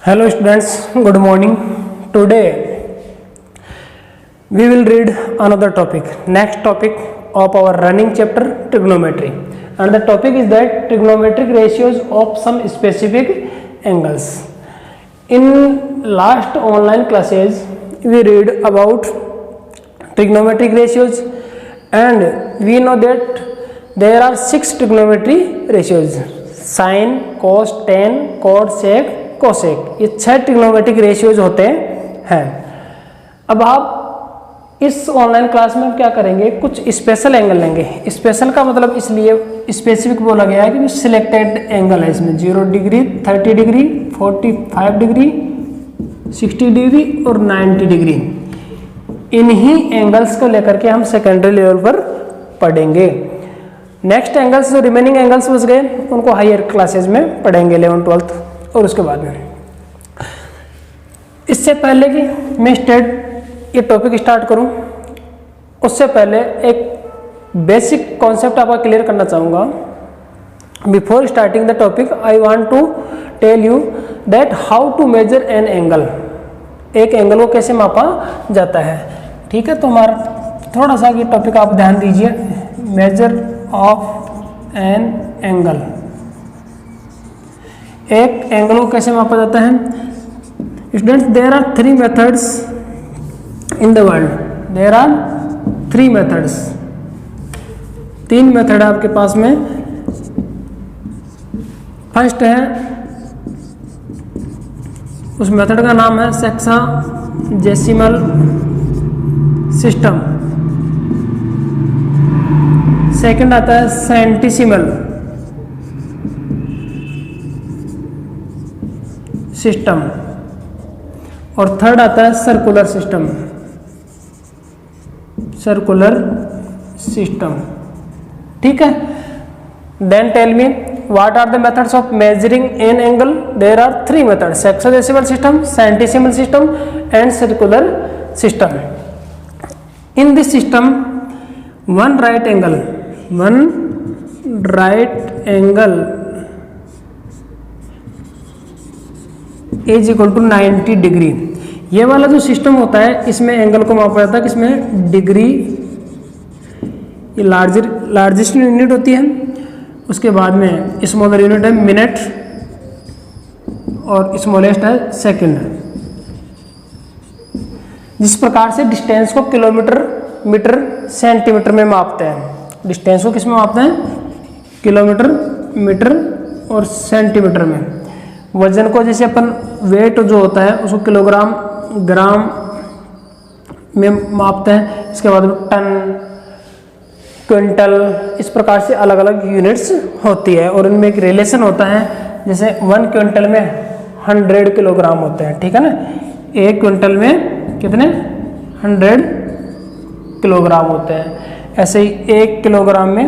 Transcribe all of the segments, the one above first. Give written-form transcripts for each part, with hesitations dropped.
Hello students, good morning. Today we will read another topic, next topic of our running chapter, trigonometry. And the topic is that trigonometric ratios of some specific angles. In last online classes we read about trigonometric ratios, and we know that there are 6 trigonometry ratios: sin, cos, tan, cot, sec, cosec. ये 6 trigonometric ratios होते हैं। अब आप इस online class में क्या करेंगे, कुछ स्पेशल एंगल लेंगे। स्पेशल का मतलब इसलिए स्पेसिफिक बोला गया है कि सिलेक्टेड एंगल है इसमें 0 डिग्री, 30 डिग्री, 45 डिग्री, 60 डिग्री और 90 डिग्री। इन्हीं एंगल्स को लेकर के हम सेकेंडरी लेवल पर पढ़ेंगे। नेक्स्ट एंगल्स, जो रिमेनिंग एंगल्स बच गए, उनको हायर क्लासेज में पढ़ेंगे 11th 12th और उसके बाद में। इससे पहले कि मैं ये टॉपिक स्टार्ट करूं, उससे पहले एक बेसिक कॉन्सेप्ट आपका क्लियर करना चाहूँगा। Before starting the topic I want to tell you that how to measure an angle. एक एंगल को कैसे मापा जाता है, ठीक है। तो हमारा थोड़ा सा ये टॉपिक आप ध्यान दीजिए। मेजर ऑफ एन एंगल, एक एंगल को कैसे मापा जाता है। Students, there are 3 methods in the world. There are 3 methods, 3 method आपके पास में। फर्स्ट है, उस मेथड का नाम है सेक्साजेसिमल सिस्टम। सेकंड आता है सेंटिसिमल सिस्टम, और थर्ड आता है सर्कुलर सिस्टम। सर्कुलर सिस्टम, ठीक है। Then tell me what are the methods of measuring an angle. There are 3 methods: sexagesimal system, centesimal system and circular system. In this system one right angle is equal to 90 degree. ये वाला जो system होता है, इसमें angle को मापा जाता है किसमें, डिग्री। ये लार्जेस्ट यूनिट होती है। उसके बाद में स्मॉलर यूनिट है मिनट, और स्मॉलेस्ट है सेकंड। जिस प्रकार से डिस्टेंस को किलोमीटर, मीटर, सेंटीमीटर में मापते हैं। डिस्टेंस को किस में मापते हैं, किलोमीटर, मीटर और सेंटीमीटर में। वजन को जैसे अपन वेट जो होता है उसको किलोग्राम, ग्राम में मापते हैं। इसके बाद टन, क्विंटल, इस प्रकार से अलग अलग यूनिट्स होती है। और इनमें एक रिलेशन होता है, जैसे 1 क्विंटल में 100 किलोग्राम होते हैं, ठीक है ना। 1 क्विंटल में कितने, 100 किलोग्राम होते हैं। ऐसे ही 1 किलोग्राम में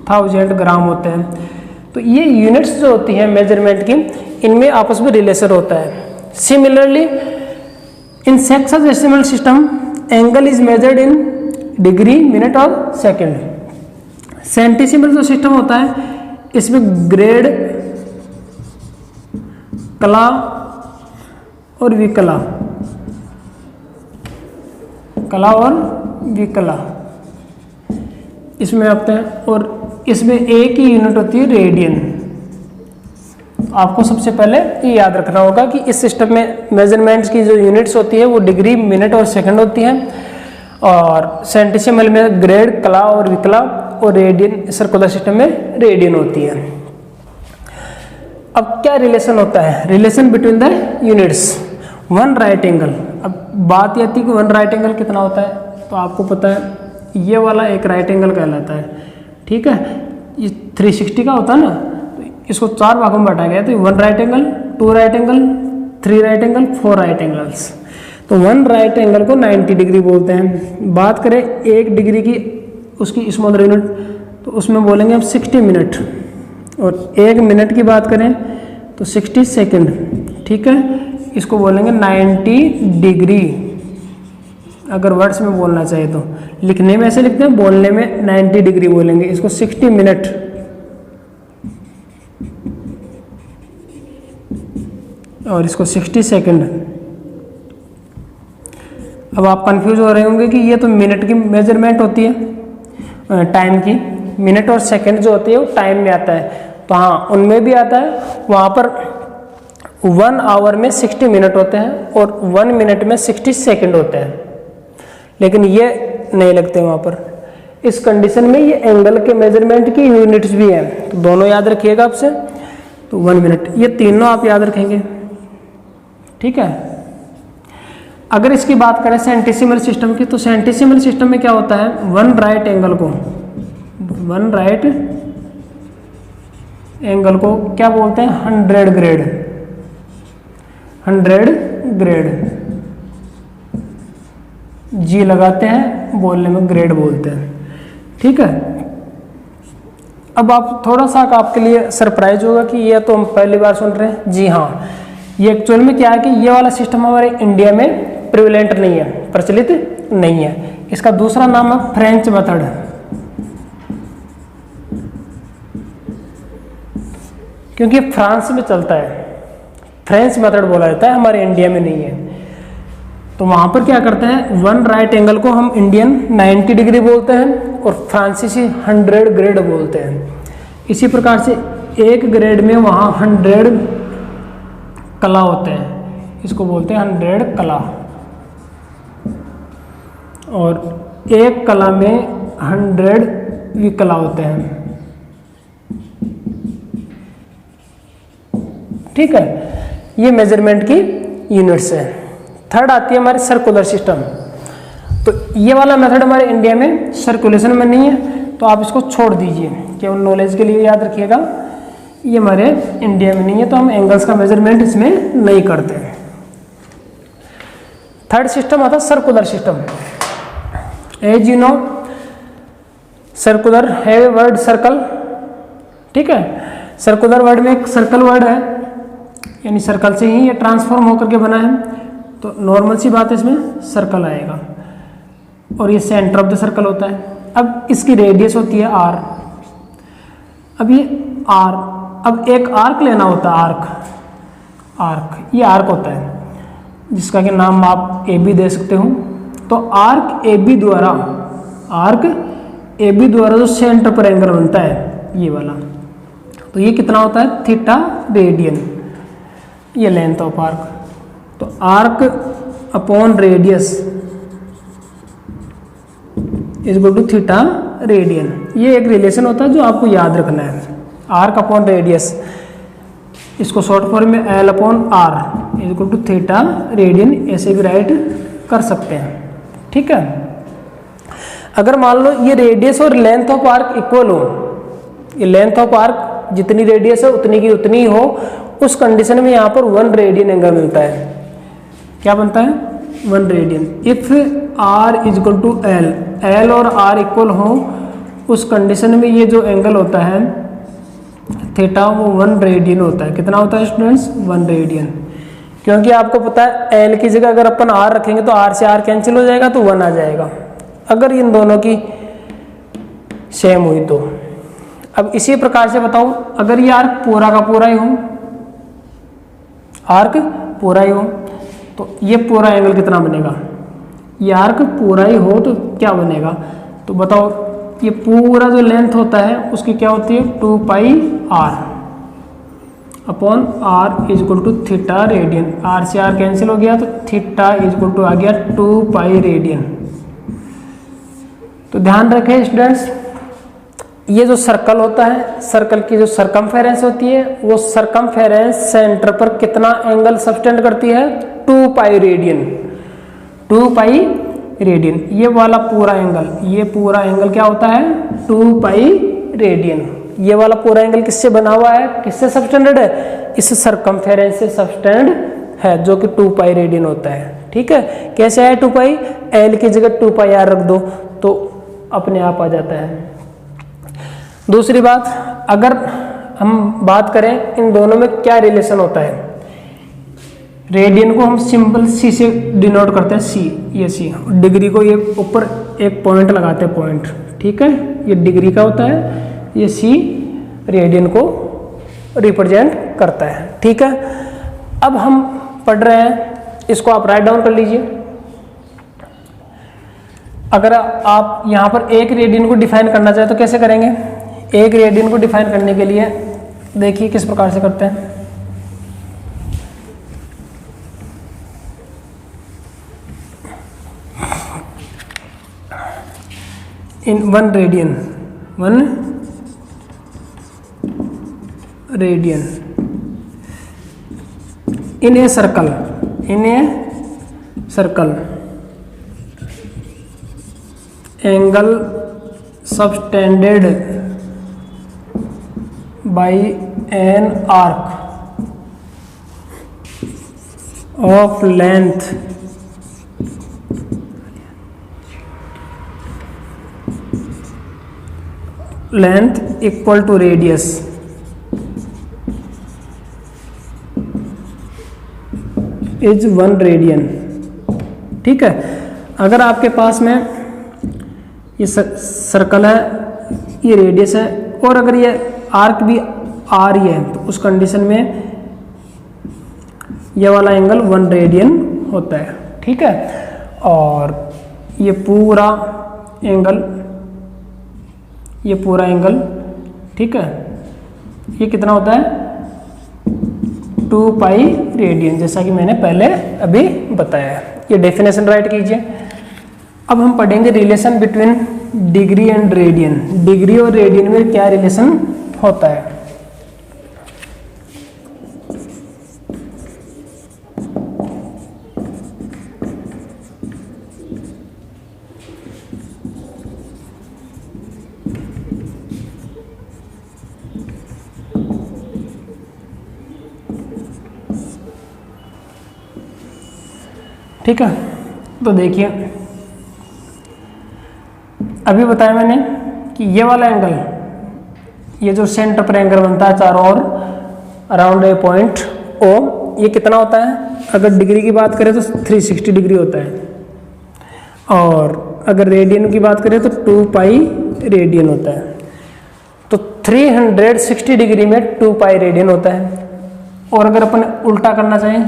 1000 ग्राम होते हैं। तो ये यूनिट्स जो होती हैं मेजरमेंट की, इनमें आपस में रिलेशन होता है। Similarly in sexagesimal system angle is measured in degree, minute और सेकंड। सेंटिसिमल जो सिस्टम होता है, इसमें ग्रेड, कला और विकला, कला और विकला इसमें आते हैं। और इसमें एक ही यूनिट होती है रेडियन। आपको सबसे पहले ये याद रखना होगा कि इस सिस्टम में मेजरमेंट्स की जो यूनिट्स होती है वो डिग्री, मिनट और सेकंड होती हैं। और सेंटिसिमल में ग्रेड, कला और विकला, और रेडियन, सर्कुलर सिस्टम में रेडियन होती है। अब क्या रिलेशन होता है, relation between the units. 1 right angle, अब बात ये आती है कि 1 राइट एंगल कितना होता है। तो आपको पता है ये वाला एक राइट एंगल कहलाता है, ठीक है। ये 360 का होता है ना, तो इसको 4 भागों में बांटा गया। तो 1 right angle, 2 right angle, 3 right angle, 4 right angles. तो 1 राइट एंगल को 90 डिग्री बोलते हैं। बात करें 1 डिग्री की, उसकी स्मॉलर यूनिट, तो उसमें बोलेंगे हम 60 मिनट। और 1 मिनट की बात करें तो 60 सेकेंड, ठीक है। इसको बोलेंगे 90 डिग्री, अगर वर्ड्स में बोलना चाहिए तो। लिखने में ऐसे लिखते हैं, बोलने में 90 डिग्री बोलेंगे। इसको 60 मिनट और इसको 60 सेकंड। अब आप कंफ्यूज हो रहे होंगे कि ये तो मिनट की मेजरमेंट होती है टाइम की, मिनट और सेकंड जो होती है वो टाइम में आता है, तो हाँ उनमें भी आता है। वहाँ पर 1 आवर में 60 मिनट होते हैं और 1 मिनट में 60 सेकंड होते हैं, लेकिन ये नहीं लगते वहाँ पर। इस कंडीशन में ये एंगल के मेजरमेंट की यूनिट्स भी हैं, तो दोनों याद रखिएगा आपसे। तो 1 मिनट, ये तीनों आप याद रखेंगे, ठीक है। अगर इसकी बात करें सेंटीसिमल सिस्टम की, तो सेंटीसिमल सिस्टम में क्या होता है, 1 राइट एंगल को, 1 राइट एंगल को क्या बोलते हैं, 100 ग्रेड, 100 ग्रेड, जी लगाते हैं, बोलने में ग्रेड बोलते हैं, ठीक है। अब आप थोड़ा सा आपके लिए सरप्राइज होगा कि ये तो हम पहली बार सुन रहे हैं। जी हाँ, ये एक्चुअल में क्या है कि ये वाला सिस्टम हमारे इंडिया में प्रिवेलेंट नहीं है, प्रचलित नहीं है। इसका दूसरा नाम है फ्रेंच मेथड, क्योंकि फ्रांस में चलता है, फ्रेंच मेथड बोला जाता है, हमारे इंडिया में नहीं है। तो वहाँ पर क्या करते हैं, 1 राइट एंगल को हम इंडियन 90 डिग्री बोलते हैं और फ्रांसीसी 100 ग्रेड बोलते हैं। इसी प्रकार से एक ग्रेड में वहाँ 100 कला होते हैं, इसको बोलते हैं 100 कला, और एक कला में 100 विकला होते हैं, ठीक है। ये मेजरमेंट की यूनिट्स है। थर्ड आती है हमारी सर्कुलर सिस्टम। तो ये वाला मेथड हमारे इंडिया में सर्कुलेशन में नहीं है, तो आप इसको छोड़ दीजिए, केवल नॉलेज के लिए याद रखिएगा, ये हमारे इंडिया में नहीं है, तो हम एंगल्स का मेजरमेंट इसमें नहीं करते। थर्ड सिस्टम आता है circular system. As you know, circular है वर्ड सर्कल, ठीक है। सर्कुलर वर्ड में एक सर्कल वर्ड है, यानी सर्कल से ही ये ट्रांसफॉर्म होकर के बना है, तो नॉर्मल सी बात है, इसमें सर्कल आएगा और ये सेंटर ऑफ द सर्कल होता है। अब इसकी रेडियस होती है r। अब ये r, अब एक आर्क लेना होता है, आर्क, ये आर्क होता है जिसका कि नाम आप ए बी दे सकते हो। तो आर्क ए बी द्वारा जो सेंटर पर एंगल बनता है ये वाला, तो ये कितना होता है, थीटा रेडियन, ये लेंथ ऑफ आर्क। तो arc upon radius is equal to theta radian, ये एक रिलेशन होता है जो आपको याद रखना है। आर्क अपॉन रेडियस, इसको शॉर्ट फॉर्म में L upon R is equal to theta radian, ऐसे भी राइट कर सकते हैं, ठीक है। अगर मान लो ये रेडियस और लेंथ ऑफ आर्क इक्वल हो, ये लेंथ ऑफ आर्क जितनी रेडियस है उतनी की उतनी ही हो, उस कंडीशन में यहाँ पर 1 रेडियन एंगल मिलता है। क्या बनता है, 1 radian. If r is equal to L और r इक्वल हो, उस कंडीशन में ये जो एंगल होता है थीटा, वो 1 रेडियन होता है। कितना होता है स्टूडेंट्स, 1 रेडियन। क्योंकि आपको पता है एल की जगह अगर अपन r रखेंगे तो r से r कैंसिल हो जाएगा, तो 1 आ जाएगा, अगर इन दोनों की सेम हुई तो। अब इसी प्रकार से बताओ, अगर ये आर्क पूरा का पूरा ही हो, आर्क पूरा ही हो, तो ये पूरा एंगल कितना बनेगा, ये आर्क पूरा ही हो तो क्या बनेगा, तो बताओ, ये पूरा जो लेंथ होता है उसकी क्या होती है, 2 pi r upon r is equal to theta radian. r से r कैंसिल हो गया, तो थीटा इज इक्वल टू आ गया 2 पाई रेडियन। तो ध्यान रखें स्टूडेंट्स, ये जो सर्कल होता है, सर्कल की जो सरकमफेरेंस होती है, वो सरकमफेरेंस सेंटर पर कितना एंगल सब्सटेंड करती है, 2 पाई रेडियन, 2 पाई रेडियन। ये वाला पूरा एंगल, ये पूरा एंगल क्या होता है, 2 पाई रेडियन। ये वाला पूरा एंगल किससे बना हुआ है, किससे सब्सटेंडेड है, इस सरकमफेरेंस से सब्सटेंड है, जो कि 2 पाई रेडियन होता है, ठीक है। कैसे है 2 पाई, एल की जगह 2 पाई आर रख दो तो अपने आप आ जाता है। दूसरी बात, अगर हम बात करें इन दोनों में क्या रिलेशन होता है, रेडियन को हम सिंपल सी से डिनोट करते हैं, सी, ये सी, डिग्री को ये ऊपर एक पॉइंट लगाते हैं, पॉइंट, ठीक है, ये डिग्री का होता है, ये सी रेडियन को रिप्रेजेंट करता है, ठीक है। अब हम पढ़ रहे हैं, इसको आप राइट डाउन कर लीजिए। अगर आप यहाँ पर एक रेडियन को डिफाइन करना चाहे तो कैसे करेंगे? एक रेडियन को डिफाइन करने के लिए देखिए किस प्रकार से करते हैं। इन 1 radian in a circle angle subtended by an arc of length equal to radius is 1 radian. ठीक है, अगर आपके पास में ये सर्कल है, ये रेडियस है, और अगर ये आर्क भी आ रही है तो उस कंडीशन में ये वाला एंगल 1 रेडियन होता है। ठीक है, और ये पूरा एंगल ठीक है, ये कितना होता है? 2 पाई रेडियन, जैसा कि मैंने पहले अभी बताया है। ये डेफिनेशन राइट कीजिए। अब हम पढ़ेंगे relation between degree and radian. Degree और रेडियन में क्या रिलेशन होता है? ठीक है, तो देखिए अभी बताया मैंने कि ये वाला एंगल, ये जो सेंटर पर एंगल बनता है चारों ओर अराउंड ए पॉइंट ओ, ये कितना होता है? अगर डिग्री की बात करें तो 360 डिग्री होता है, और अगर रेडियन की बात करें तो 2 पाई रेडियन होता है। तो 360 डिग्री में 2 पाई रेडियन होता है। और अगर अपन उल्टा करना चाहें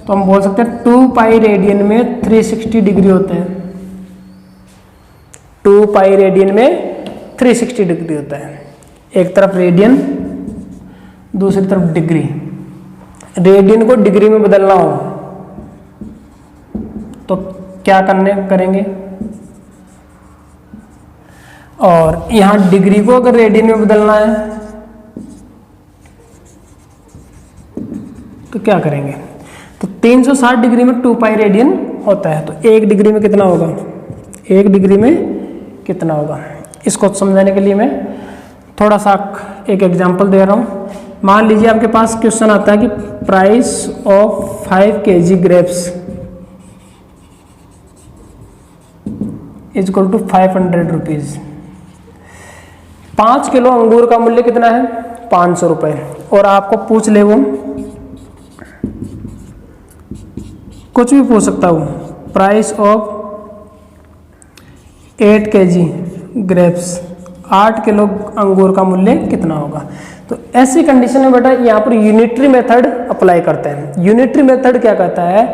तो हम बोल सकते हैं 2 पाई रेडियन में 360 डिग्री होते हैं। 2 पाई रेडियन में 360 डिग्री होता है। एक तरफ रेडियन, दूसरी तरफ डिग्री। रेडियन को डिग्री में बदलना हो तो क्या करेंगे? और यहां डिग्री को अगर रेडियन में बदलना है तो क्या करेंगे? तो 360 डिग्री में 2 पाई रेडियन होता है, तो 1 डिग्री में कितना होगा? 1 डिग्री में कितना होगा? इसको समझाने के लिए मैं थोड़ा सा एक एग्जांपल दे रहा हूँ। मान लीजिए आपके पास क्वेश्चन आता है कि price of 5 kg grapes is equal to 500 rupees. 5 kilo अंगूर का मूल्य कितना है? 500 रुपये। और आपको पूछ ले, वो कुछ भी पूछ सकता हूँ, price of 8 kg grapes, 8 kilo अंगूर का मूल्य कितना होगा? तो ऐसी कंडीशन में बेटा यहाँ पर यूनिटरी मेथड अप्लाई करते हैं। यूनिटरी मेथड क्या कहता है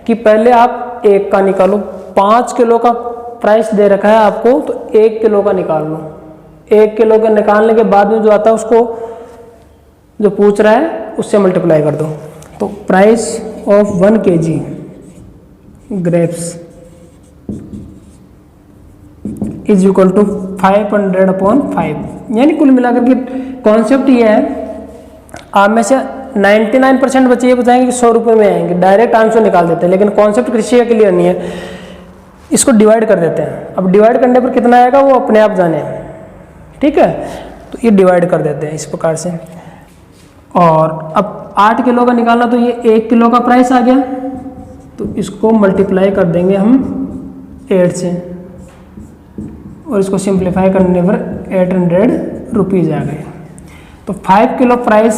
कि पहले आप 1 का निकालो, 5 किलो का प्राइस दे रखा है आपको, तो 1 किलो का निकाल लो। 1 किलो का निकालने के बाद में जो आता है उसको, जो पूछ रहा है उससे मल्टीप्लाई कर दो। तो price of 1 kg grapes is equal to 500/5। यानी कुल मिलाकर के कॉन्सेप्ट ये है, आप में से 99% बच्चे ये बताएंगे कि 100 रुपये में आएंगे, डायरेक्ट आंसर निकाल देते हैं, लेकिन कॉन्सेप्ट किसी का क्लियर नहीं है। इसको डिवाइड कर देते हैं। अब डिवाइड करने पर कितना आएगा वो अपने आप जाने। ठीक है, तो ये डिवाइड कर देते हैं इस प्रकार से। और अब 8 किलो का निकालना, तो ये 1 किलो का प्राइस आ गया, तो इसको मल्टीप्लाई कर देंगे हम 8 से, और इसको सिंप्लीफाई करने पर 800 रुपीज़ आ गए। तो 5 किलो प्राइस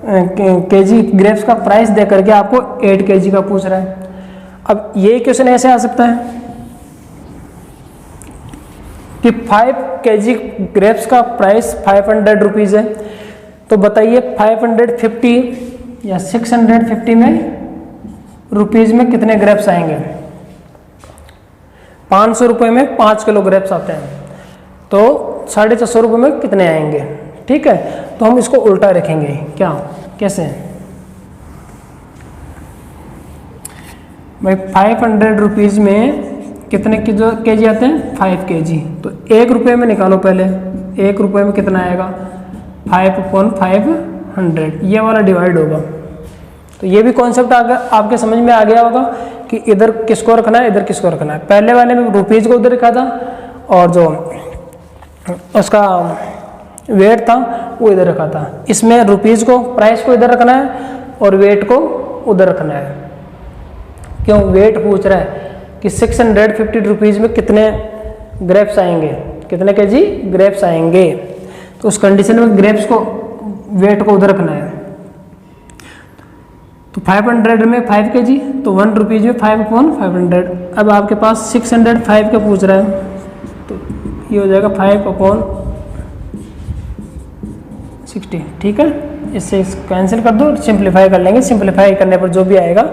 केजी ग्रेप्स का प्राइस दे करके आपको 8 kg का पूछ रहा है। अब ये क्वेश्चन ऐसे आ सकता है कि 5 kg ग्रेप्स का प्राइस 500 रुपीज़ है, तो बताइए 550 या 650 में रुपीज़ में कितने ग्रेप्स आएंगे। 500 रुपये में 5 किलो ग्रेप्स आते हैं, तो 450 रुपये में कितने आएंगे। ठीक है, तो हम इसको उल्टा रखेंगे। क्या, कैसे भाई, 500 रुपीज़ में कितने के जी आते हैं, 5 kg। तो 1 रुपये में निकालो पहले, 1 रुपये में कितना आएगा, 5/500, ये वाला डिवाइड होगा। तो ये भी कॉन्सेप्ट आपके समझ में आ गया होगा कि इधर किसको रखना है, इधर किसको रखना है। पहले वाले में रुपीज़ को उधर रखा था और जो उसका वेट था वो इधर रखा था। इसमें रुपीज़ को, प्राइस को इधर रखना है और वेट को उधर रखना है। क्यों, वेट पूछ रहा है कि 650 रुपीज़ में कितने ग्रेप्स आएंगे, कितने केजी ग्रेप्स आएंगे। तो उस कंडीशन में ग्रेप्स को, वेट को उधर रखना है। तो 500 में 5 kg, तो 1 रुपीज़ में 5/500। अब आपके पास 605 का पूछ रहा है, तो ये हो जाएगा 5/60। ठीक है, इससे कैंसिल कर दो, सिंप्लीफाई कर लेंगे। सिंप्लीफाई करने पर जो भी आएगा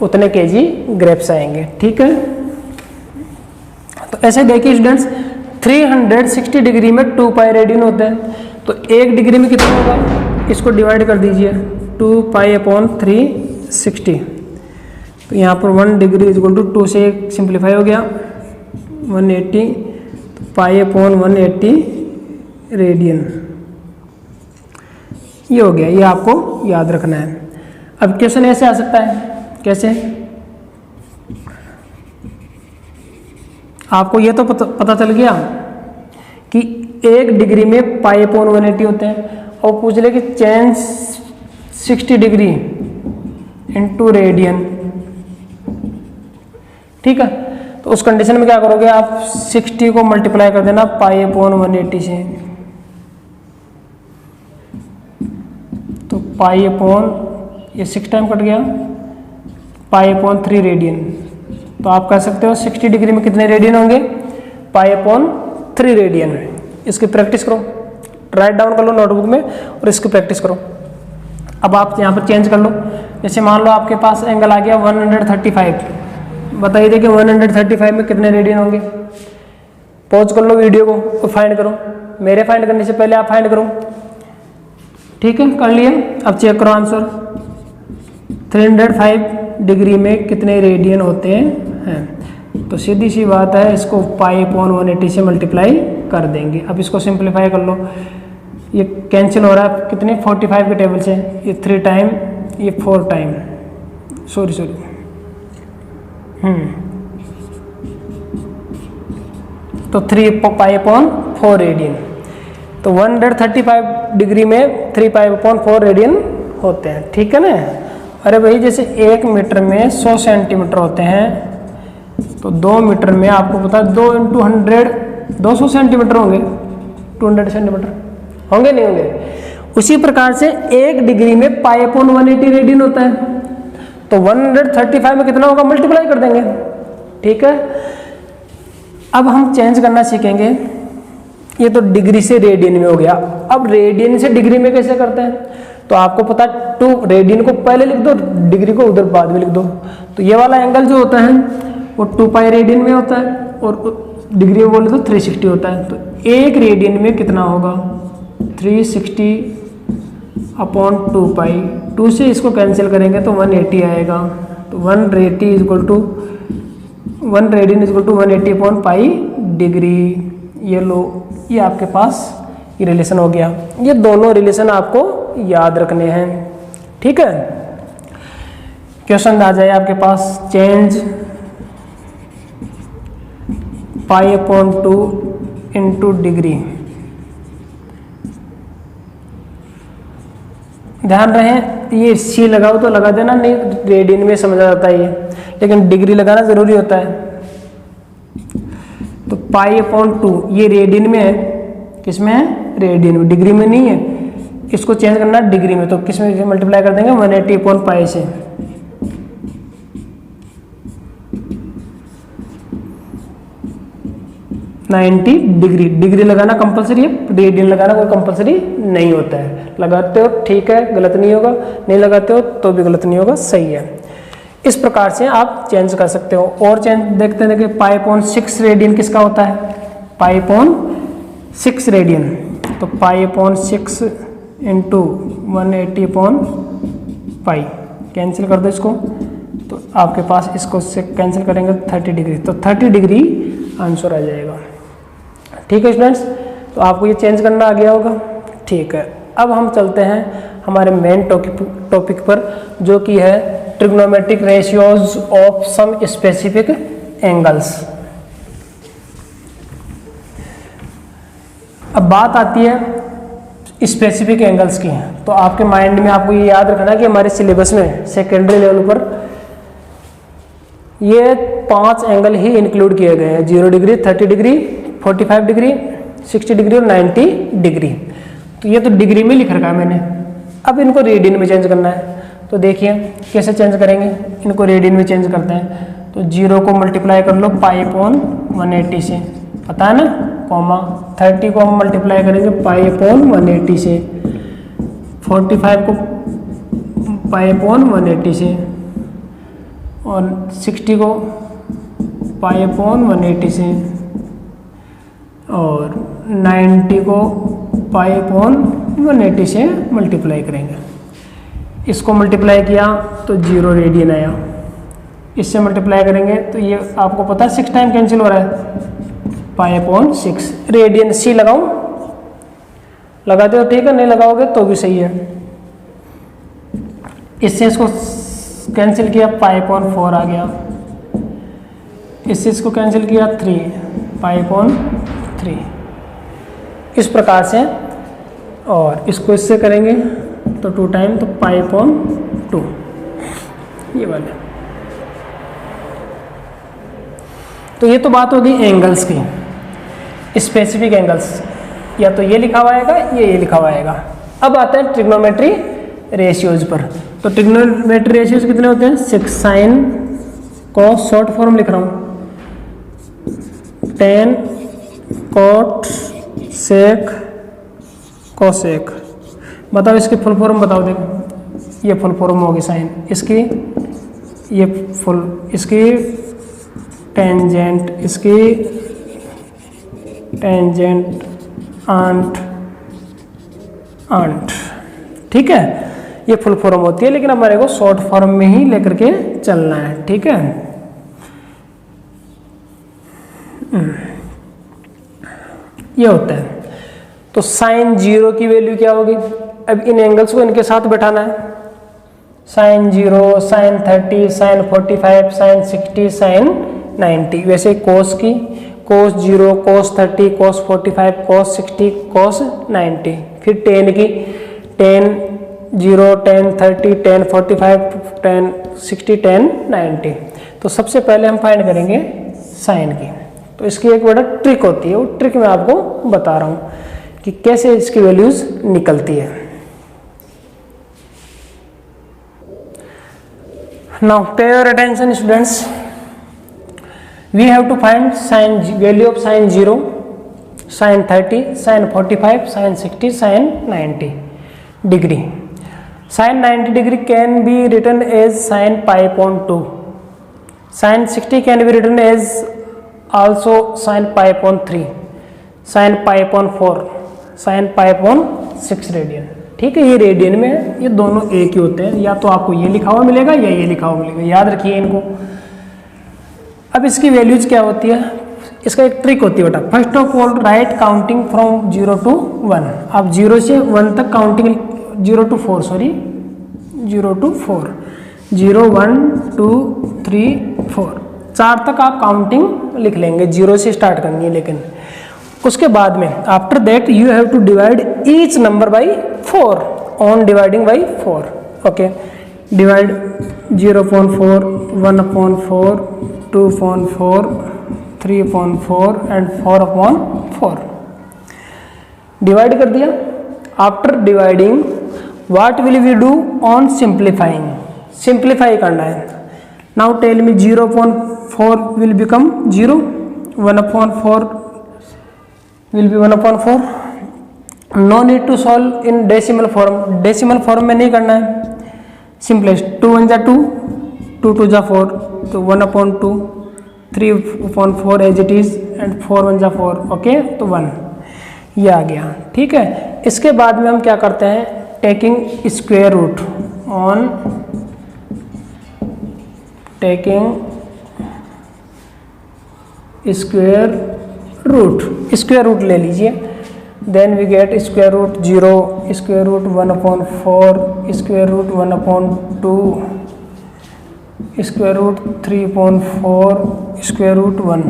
उतने केजी ग्रेप्स आएंगे। ठीक है, तो ऐसे देखिए स्टूडेंट्स, 360 डिग्री में 2 पाई रेडियन होते हैं। तो 1 डिग्री में कितना होगा, इसको डिवाइड कर दीजिए, 2 पाई/360। तो यहाँ पर 1 डिग्री इक्वल टू 2 से सिंप्लीफाई हो गया 180, तो पाई/180 रेडियन, ये हो गया। ये आपको याद रखना है। अब क्वेश्चन ऐसे आ सकता है, कैसे, आपको ये तो पता चल गया कि 1 डिग्री में पाई/180 होते हैं, और पूछ ले कि चेंज 60 डिग्री इनटू रेडियन। ठीक है, तो उस कंडीशन में क्या करोगे आप, 60 को मल्टीप्लाई कर देना पाई/180 से, तो ये 6 टाइम कट गया, पाई/3 रेडियन। तो आप कह सकते हो 60 डिग्री में कितने रेडियन होंगे, पाई/3 रेडियन। इसकी प्रैक्टिस करो, राइट डाउन कर लो नोटबुक में और इसकी प्रैक्टिस करो। अब आप यहाँ पर चेंज कर लो, जैसे मान लो आपके पास एंगल आ गया 135, बताइए देखिए 135 में कितने रेडियन होंगे। पॉज कर लो वीडियो को और फाइंड करो, मेरे फाइंड करने से पहले आप फाइंड करो। ठीक है, कर लिए, अब चेक करो आंसर। 305 डिग्री में कितने रेडियन होते हैं, तो सीधी सी बात है, इसको पाई/180 से मल्टीप्लाई कर देंगे। अब इसको सिंप्लीफाई कर लो, ये कैंसिल हो रहा है कितने, 45 के टेबल से, ये 3 टाइम, ये 4 टाइम, सॉरी तो 3 पाई/4 रेडियन। तो 135 डिग्री में 3 पाई/4 रेडियन होते हैं। ठीक है ना। अरे भाई जैसे 1 मीटर में 100 सेंटीमीटर होते हैं, तो 2 मीटर में आपको पता है 2 × 100 200 सेंटीमीटर होंगे, 200 सेंटीमीटर होंगे, नहीं होंगे। उसी प्रकार से 1 डिग्री में पाई/180 रेडियन होता है, तो 135 में कितना होगा, मल्टीप्लाई कर देंगे। ठीक है, अब हम चेंज करना सीखेंगे। ये तो डिग्री से रेडियन में हो गया, अब रेडियन से डिग्री में कैसे करते हैं, तो आपको पता 2 रेडियन को पहले लिख दो, डिग्री को उधर बाद में लिख दो। तो ये वाला एंगल जो होता है वो 2 पाई रेडियन में होता है, और डिग्री में बोले तो 360 होता है। तो 1 रेडियन में कितना होगा, 360/2 पाई। 2 से इसको कैंसिल करेंगे तो 180 आएगा। तो 1 रेडियन इक्वल टू 180/पाई डिग्री। ये लो, ये आपके पास ये रिलेशन हो गया। ये दोनों रिलेशन आपको याद रखने हैं। ठीक है, क्वेश्चन आ जाए आपके पास, चेंज पाई/2 इनटू डिग्री। ध्यान रहे, ये सी लगाओ तो लगा देना, नहीं रेडियन में समझा जाता है ये, लेकिन डिग्री लगाना जरूरी होता है। तो पाई/2 ये रेडियन में है, किसमें है, रेडियन में, डिग्री में नहीं है। इसको चेंज करना है डिग्री में, तो किस में मल्टीप्लाई कर देंगे, 180/पाई से। 90 डिग्री। डिग्री लगाना कंपलसरी है, रेडियन लगाना कोई कंपलसरी नहीं होता है। लगाते हो ठीक है, गलत नहीं होगा, नहीं लगाते हो तो भी गलत नहीं होगा, सही है। इस प्रकार से आप चेंज कर सकते हो। और चेंज देखते हैं कि π/6 रेडियन किसका होता है, π/6 रेडियन, तो π/6 इंटू 180/π, कैंसिल कर दो इसको, तो आपके पास इसको से कैंसिल करेंगे 30 डिग्री, तो 30 डिग्री आंसर आ जाएगा। ठीक है स्टूडेंट्स, तो आपको ये चेंज करना आ गया होगा। ठीक है, अब हम चलते हैं हमारे मेन टॉपिक पर, जो कि है trigonometric ratios of some specific angles. अब बात आती है स्पेसिफिक एंगल्स की, तो आपके माइंड में आपको ये याद रखना कि हमारे सिलेबस में सेकेंडरी लेवल पर ये 5 एंगल ही इंक्लूड किए गए हैं, 0 डिग्री, 30 डिग्री, 45 डिग्री, 60 डिग्री और 90 डिग्री। तो ये तो डिग्री में लिख रखा है मैंने, अब इनको रेडियन में चेंज करना है। तो देखिए कैसे चेंज करेंगे, इनको रेडियन में चेंज करते हैं। तो 0 को मल्टीप्लाई कर लो π/180 से, पता है ना, कॉमा 30 को हम मल्टीप्लाई करेंगे π/180 से, 45 को π/180 से, और 60 को π/180 से, और 90 को π/180 से मल्टीप्लाई करेंगे। इसको मल्टीप्लाई किया तो 0 रेडियन आया, इससे मल्टीप्लाई करेंगे तो ये आपको पता है 6 टाइम कैंसिल हो रहा है, π/6 रेडियन। सी लगाऊं, लगाते हो ठीक है, नहीं लगाओगे तो भी सही है। इससे इसको कैंसिल किया π/4 आ गया, इससे इसको कैंसिल किया 3 π/3, इस प्रकार से। और इसको इससे करेंगे तो 2 टाइम, तो π/2 ये वाले। तो ये तो बात होगी एंगल्स की, स्पेसिफिक एंगल्स, या तो ये लिखा हुआ आएगा ये लिखा हुआ आएगा। अब आते हैं ट्रिग्नोमेट्री रेशियोज पर। तो ट्रिग्नोमेट्री रेशियोज कितने होते हैं, 6 sin cos, शॉर्ट फॉर्म लिख रहा हूँ, 10 cot sec cosec। बताओ इसकी फुल फॉर्म बताओ, देखो ये फुल फॉर्म होगी साइन, इसकी ये फुल, इसकी टेंजेंट, इसकी टेंजेंट, आंट, आंट। ठीक है, ये फुल फॉर्म होती है, लेकिन हमारे को शॉर्ट फॉर्म में ही लेकर के चलना है। ठीक है, ये होता है। तो साइन 0 की वैल्यू क्या होगी, अब इन एंगल्स को इनके साथ बैठाना है, sine 0, sine 30, sine 45, sine 60, sine 90। वैसे कोस की, कोस 0, कोस 30, कोस 45, कोस 60, कोस 90। फिर टेन की, ten 0, ten 30, ten 45, ten 60, ten 90। तो सबसे पहले हम फाइंड करेंगे साइन की। तो इसकी एक बड़ा ट्रिक होती है, वो ट्रिक मैं आपको बता रहा हूँ कि कैसे इसकी वैल्यूज निकलती है। Now pay your attention students, we have to find sine, value of sine 0, sine 30, sine 45, sine 60, sine 90 degree. Sine 90 degree can be written as sine π/2, sine 60 can be written as also sin π/3, sin π/4, sin π/6 radian. ठीक है, ये radian में ये दोनों एक ही होते हैं, या तो आपको ये लिखा हुआ मिलेगा या ये लिखा हुआ मिलेगा, याद रखिए इनको। अब इसकी वैल्यूज क्या होती है, इसका एक ट्रिक होती है बेटा। First of all right counting from 0 to 1। आप 0 से 1 तक काउंटिंग, 0 to 4 सॉरी, 0 to 4, 0, 1, 2, 3, 4, 4 तक आप काउंटिंग लिख लेंगे, 0 से स्टार्ट करनी है। लेकिन उसके बाद में after that you have to divide each number by 4 on dividing by 4। Okay, divide 0.4, 1/4, 2.4, 3.4 and 4/4 divide कर दिया। After dividing what will we do on simplifying, simplify करना है। Now tell me 0.4 will become 0, 1/4 will be 1/4. No need to solve in decimal form. Decimal form में नहीं करना है, simplest 2 1 जा 2, 2 2 जा 4, तो 1/2, 3/4 एज इट इज, एंड 4 1 जा 4. ओके, तो 1 ये आ गया. ठीक है, इसके बाद में हम क्या करते हैं, taking square root on taking square root ले लीजिए. Then we get square root 0, square root 1/4, square root 1/2, square root 3/4, square root 1.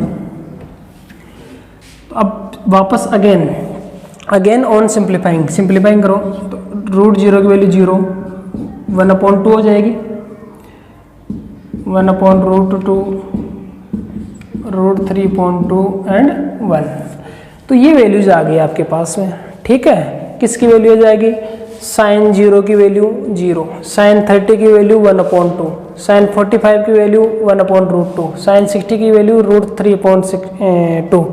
अब वापस अगेन ऑन सिंप्लीफाइंग करो, तो रूट 0 की वैल्यू 0, 1/2 हो जाएगी, 1/√2, रूट 3.2 एंड 1. तो ये वैल्यूज आ गई आपके पास में. ठीक है, किसकी वैल्यू हो जाएगी, साइन 0 की वैल्यू 0, साइन 30 की वैल्यू 1/2, साइन 45 की वैल्यू 1/√2, साइन 60 की वैल्यू रूट 3.2,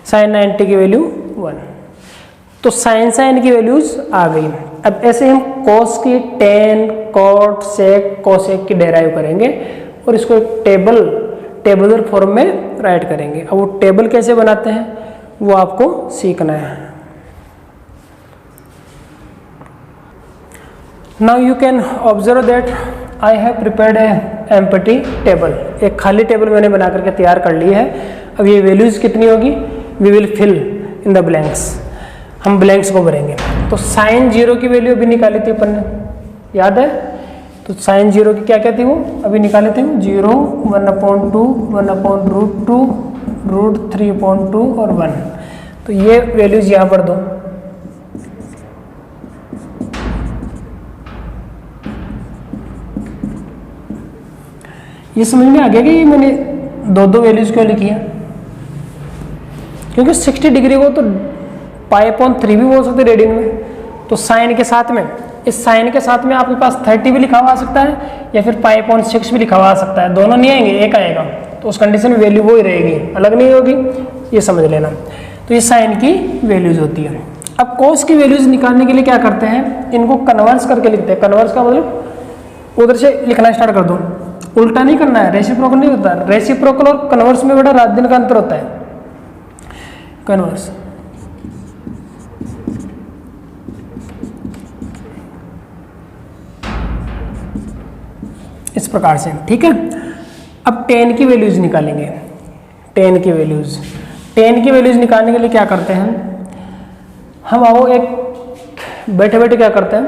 साइन 90 की वैल्यू 1. तो साइन की वैल्यूज आ गई. अब ऐसे हम कॉस की, टेन, कॉट, सेक, कोसेक की डेराइव करेंगे और इसको एक टेबुलर फॉर्म में राइट करेंगे. अब वो टेबल कैसे बनाते हैं वो आपको सीखना है. Now you can observe that I have prepared A empty table. एक खाली टेबल मैंने बना करके तैयार कर ली है. अब ये वैल्यूज कितनी होगी, we will fill in the blanks. हम ब्लैंक्स को भरेंगे. तो साइन 0 की वैल्यू अभी निकाली थी अपन ने, याद है. तो साइन 0 की क्या थी वो अभी निकाले थे, 0, 1/2, 1/√2, रूट 3.2 और 1. तो ये वैल्यूज यहाँ पर दो. ये समझ में आ गया कि ये मैंने दो वैल्यूज क्यों लिखी है, क्योंकि 60 डिग्री को तो π/3 भी बोल सकते रेडियन में. तो साइन के साथ में, इस साइन के साथ में आपके पास 30 भी लिखा हुआ आ सकता है या फिर π/6 भी लिखा हुआ आ सकता है. दोनों नहीं आएंगे, एक आएगा. तो उस कंडीशन में वैल्यू वो ही रहेगी, अलग नहीं होगी, ये समझ लेना. तो ये साइन की वैल्यूज होती है. अब कोस की वैल्यूज निकालने के लिए क्या करते हैं, इनको कन्वर्स करके लिखते हैं. कन्वर्स का मतलब उधर से लिखना स्टार्ट कर दो, उल्टा नहीं करना है. रेसिप्रोकल नहीं होता. रेसिप्रोकल और कन्वर्स में बड़ा रात दिन का अंतर होता है. कन्वर्स इस प्रकार से. ठीक है, अब 10 की वैल्यूज निकालेंगे. 10 की वैल्यूज निकालने के लिए क्या करते हैं हम, आओ एक बैठे बैठे क्या करते हैं,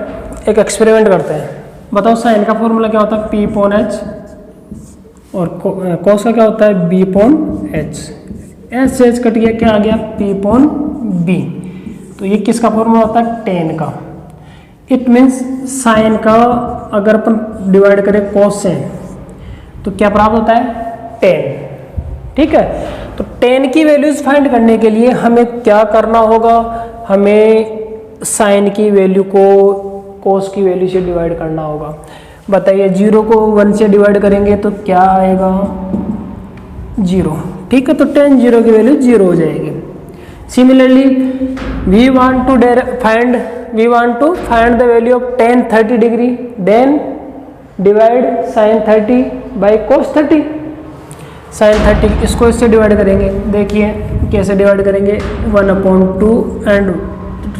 एक एक्सपेरिमेंट करते हैं. बताओ साइन का फॉर्मूला क्या होता है, P/H, और कॉस का क्या होता है, B/H. एच कट गया, क्या आ गया, P/B. तो ये किसका फॉर्मूला होता है, 10 का. इट मीन्स साइन का अगर अपन डिवाइड करें कॉस से तो क्या प्राप्त होता है, 10. ठीक है, तो 10 की वैल्यूज फाइंड करने के लिए हमें क्या करना होगा, हमें साइन की वैल्यू को कॉस की वैल्यू से डिवाइड करना होगा. बताइए, 0 को 1 से डिवाइड करेंगे तो क्या आएगा, 0. ठीक है, तो tan 0 की वैल्यू 0 हो जाएगी. Similarly we want to find the value of tan 30 degree, then divide sin 30 by cos 30. sin 30 इसको इससे डिवाइड करेंगे. देखिए कैसे डिवाइड करेंगे, 1/2 एंड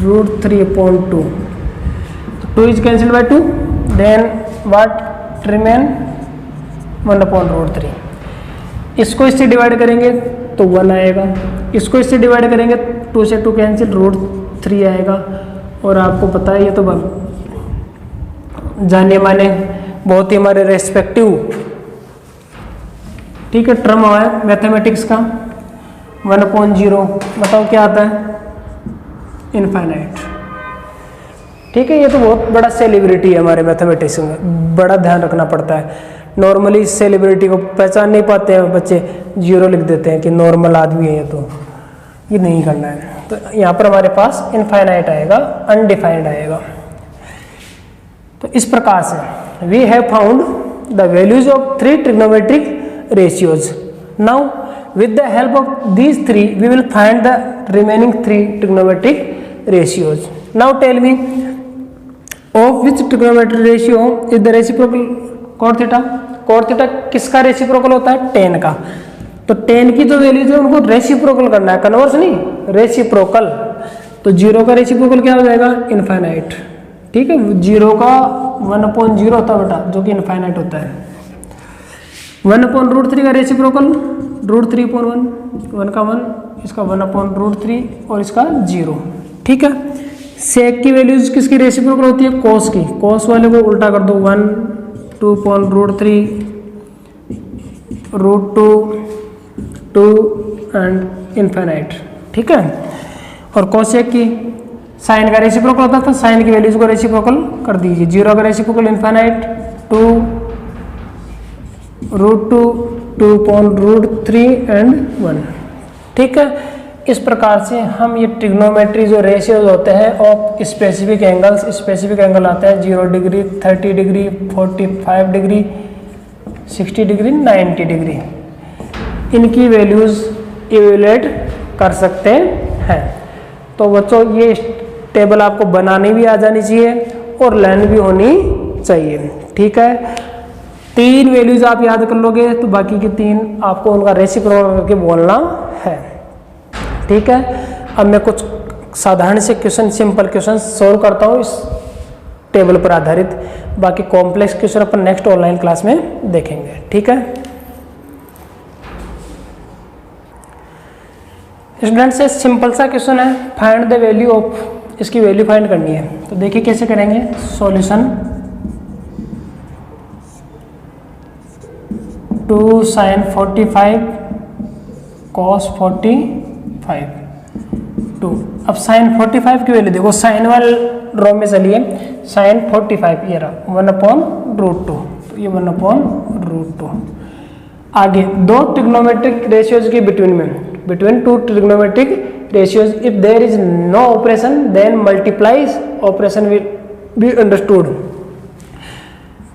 रूट 3.2. तो 2 is cancelled by 2, then what remain, 1/√3. इसको इससे डिवाइड करेंगे तो 1 आएगा. इसको इससे डिवाइड करेंगे, 2 से 2 कैंसिल, रूट 3 आएगा. और आपको पता है ये तो जाने माने बहुत ही हमारे रेस्पेक्टिव, ठीक है, टर्म हुआ है मैथमेटिक्स का 1/0. बताओ क्या आता है, इनफाइनाइट. ठीक है, ये तो बहुत बड़ा सेलिब्रिटी है हमारे मैथमेटिक्स में, बड़ा ध्यान रखना पड़ता है. नॉर्मली सेलिब्रिटी को पहचान नहीं पाते हैं बच्चे, 0 लिख देते हैं कि नॉर्मल आदमी है, ये नहीं करना है. तो यहाँ पर हमारे पास इनफाइनाइट आएगा, अनडिफाइंड आएगा. तो इस प्रकार से we have found the values of 3 trigonometric ratios. Now with the help of these three we will find the remaining three trigonometric ratios. Now tell me, of which trigonometric ratio is the reciprocal cot theta? cot theta किसका reciprocal होता है? tan का. तो tan की जो values है उनको reciprocal करना है, कन्वर्स नहीं, रेसिप्रोकल. तो जीरो का रेसिप्रोकल क्या हो जाएगा? इनफाइनाइट. ठीक है, जीरो का 1/0 होता है बेटा, जो कि इनफाइनाइट होता है. 1/√3 का रेसिप्रोकल √3/1, 1 का 1, इसका 1/√3 और इसका 0. ठीक है. सेक की वैल्यूज किसकी रेसिप्रोकल होती है? कोस की. कोस वाले को उल्टा कर दो, 1, 2/√3, √2, 2 एंड इनफाइनाइट. ठीक है. और कोसेक की साइन का रेसिप्रोकल होता था, साइन की वैल्यूज को रेसिप्रोकल कर दीजिए. 0 का रेसिप्रोकल इनफाइनाइट, 2, √2, 2/√3 एंड 1. ठीक है. इस प्रकार से हम ये ट्रिग्नोमेट्री जो रेशियोज होते हैं of specific angles, specific angle आता है 0 degree, 30 degree, 45 degree, 60 degree, 90 degree, इनकी वैल्यूज इवेलुएट कर सकते हैं. तो बच्चों ये टेबल आपको बनानी भी आ जानी चाहिए और लर्न भी होनी चाहिए. ठीक है. 3 वैल्यूज आप याद कर लोगे तो बाकी के 3 आपको उनका रेसिप्रोकल करके बोलना है. ठीक है. अब मैं कुछ साधारण से क्वेश्चन, सिंपल क्वेश्चन सॉल्व करता हूँ इस टेबल पर आधारित. बाकी कॉम्प्लेक्स क्वेश्चन अपन नेक्स्ट ऑनलाइन क्लास में देखेंगे. ठीक है. स्टूडेंट्स, से सिंपल सा क्वेश्चन है, फाइंड द वैल्यू ऑफ, इसकी वैल्यू फाइंड करनी है. तो देखिए कैसे करेंगे. Solution 2 sin 45 cos 45 2. अब sin 45 की वैल्यू देखो, साइन वाले रो में चलिए. sin 45 ये रहा 1/√2, तो ये 1/√2. आगे दो ट्रिग्नोमेट्रिक रेशियोज के बिटवीन में, between two trigonometric ratios, if there is no operation then multiplies operation will be understood.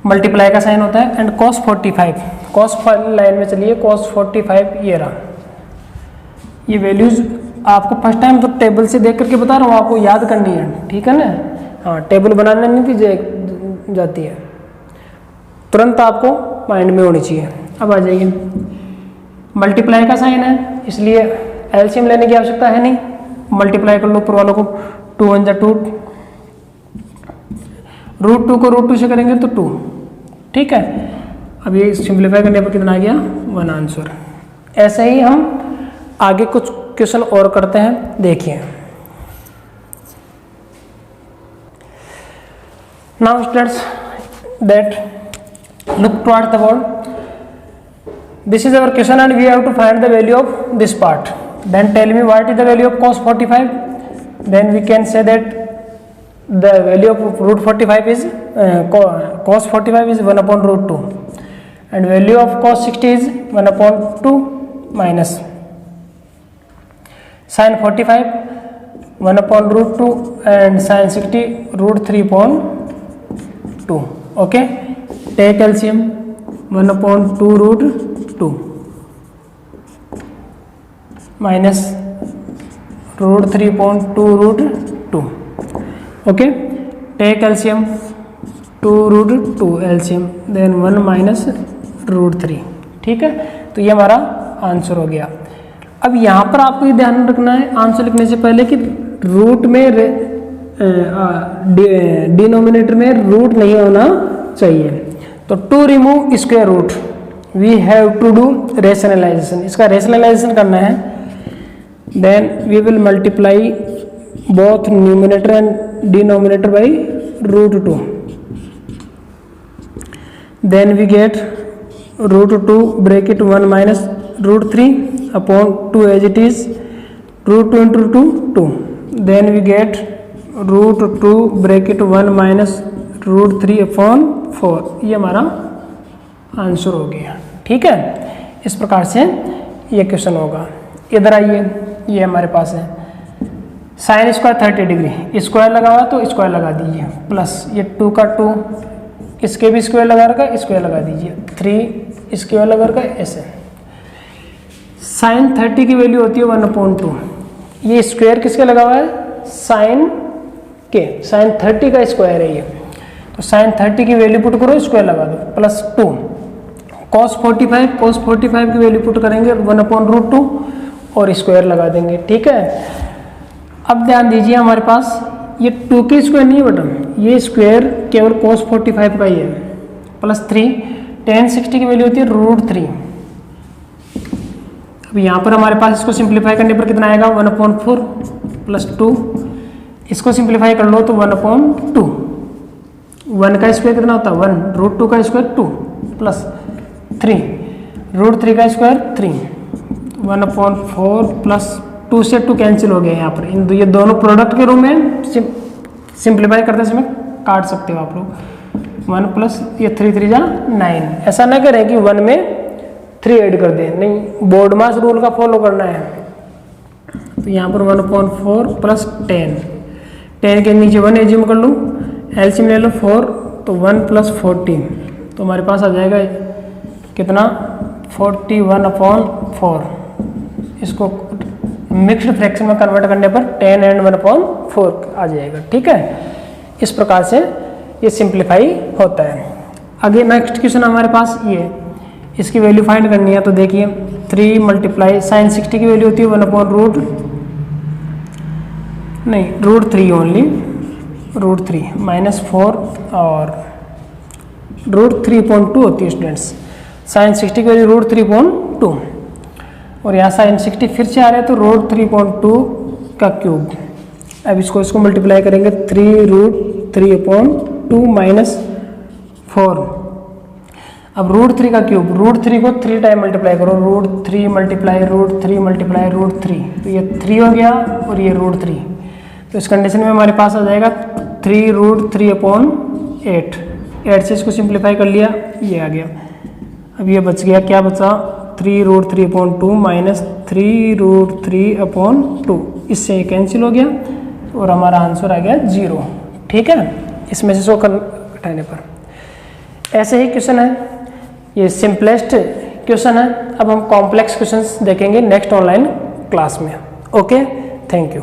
Multiply का साइन होता है. एंड cos 45, cos लाइन में चलिए, cos 45 ये रहा. ये वैल्यूज आपको फर्स्ट टाइम तो टेबल से देख करके बता रहा हूँ, आपको याद करनी है. ठीक है ना. हाँ, टेबल बनाने नहीं थी जाती है, तुरंत आपको माइंड में होनी चाहिए. अब आ जाइए. मल्टीप्लाई का साइन है इसलिए एलसीएम लेने की आवश्यकता है नहीं. मल्टीप्लाई कर लो ऊपर वालों को. 2 1 जा 2, √2 को √2 से करेंगे तो 2. ठीक है. अब ये सिंप्लीफाई करने पर कितना आ गया? 1 आंसर. ऐसे ही हम आगे कुछ क्वेश्चन और करते हैं. देखिए. Now students, that look towards the board. This is our question and we have to find the value of this part. Then tell me what is the value of cos 45. Then we can say that the value of √45 is cos 45 is 1/√2 and value of cos 60 is 1/2 minus sin 45 1/√2 and sin 60 √3/2. Okay. Take LCM. 1/2√2 minus √3/2√2. Okay. Take LCM. 2√2 LCM, then 1 minus √3. ठीक है. तो ये हमारा answer हो गया. अब यहाँ पर आपको ये ध्यान रखना है आंसर लिखने से पहले कि रूट में डिनोमिनेटर में रूट नहीं होना चाहिए. तो to remove square root we have to do rationalisation. इसका रेशनलाइजेशन करना है. Then we will multiply both numerator and denominator by √2. Then we get √2 bracket 1 minus √3/2 as it is. √2 into 2 2. Then we get √2 bracket 1 minus √3/4. ये हमारा answer हो गया. ठीक है. इस प्रकार से ये क्वेश्चन होगा. इधर आइए, ये हमारे पास है साइन स्क्वायर 30 डिग्री. स्क्वायर लगा हुआ तो स्क्वायर लगा दीजिए, प्लस ये 2 का 2, इसके भी स्क्वायर लगा रखा, स्क्वायर लगा दीजिए. 3 स्क्वायर लगा रखा, ऐसे. साइन 30 की वैल्यू होती है 1/2। ये स्क्वायर किसका लगा हुआ है, साइन के, साइन 30 का स्क्वायर है ये, तो साइन 30 की वैल्यू पुट करो, स्क्वायर लगा दो, +2 cos 45 की वैल्यू पुट करेंगे 1/√2 और स्क्वायर लगा देंगे। ठीक है, अब ध्यान दीजिए हमारे पास ये 2 की स्क्वायर नहीं है बेटा, ये स्क्वायर केवल cos 45 का ही है, +3 tan 60 की वैल्यू होती है √3। अब यहाँ पर हमारे पास इसको सिंप्लीफाई करने पर कितना आएगा, 1/4 +2, इसको सिंप्लीफाई कर लो तो 1/2, 1 का स्क्वायर कितना होता है 1, √2 का स्क्वायर 2 +3, √3 का स्क्वायर 3, 1/4 +2 से 2 कैंसिल हो गया यहाँ पर, ये दोनों प्रोडक्ट के रूप में सिंप्लीफाई करते समय काट सकते हो आप लोग। 1 प्लस ये 3 3 जा 9, ऐसा ना करें कि 1 में 3 ऐड कर दें, नहीं, बोर्ड मास रूल का फॉलो करना है। तो यहाँ पर 1/4 + 10 के नीचे 1 एज्यूम कर लूँ, एलसीएम ले लो 4, तो 1 + 14, तो हमारे पास आ जाएगा कितना 41/4। इसको मिक्स्ड फ्रैक्शन में कन्वर्ट करने पर 10 and 1/4 आ जाएगा। ठीक है, इस प्रकार से ये सिंप्लीफाई होता है। आगे नेक्स्ट क्वेश्चन हमारे पास ये, इसकी वैल्यू फाइंड करनी है, तो देखिए 3 × साइन 60 की वैल्यू होती है 1/√3 ओनली, √3 -4 और √3.2 होती है स्टूडेंट्स। साइन 60 की वैल्यू √3.2 और यहाँ साइन 60 फिर से आ रहा है तो √3.2 का क्यूब। अब इसको मल्टीप्लाई करेंगे 3√3/2 -4। अब √3 का क्यूब, √3 को 3 टाइम मल्टीप्लाई करो, √3 × √3 तो ये 3 हो गया और ये √3, तो इस कंडीशन में हमारे पास आ जाएगा 3√3/8। 8 से इसको सिंप्लीफाई कर लिया, ये आ गया। अब ये बच गया, क्या बचा 3√3/2 -3√3/2, इससे ये कैंसिल हो गया और हमारा आंसर आ गया 0। ठीक है, इसमें से 100 घटाने पर। ऐसे ही क्वेश्चन है, ये सिंपलेस्ट क्वेश्चन है। अब हम कॉम्प्लेक्स क्वेश्चंस देखेंगे नेक्स्ट ऑनलाइन क्लास में। Okay, thank you.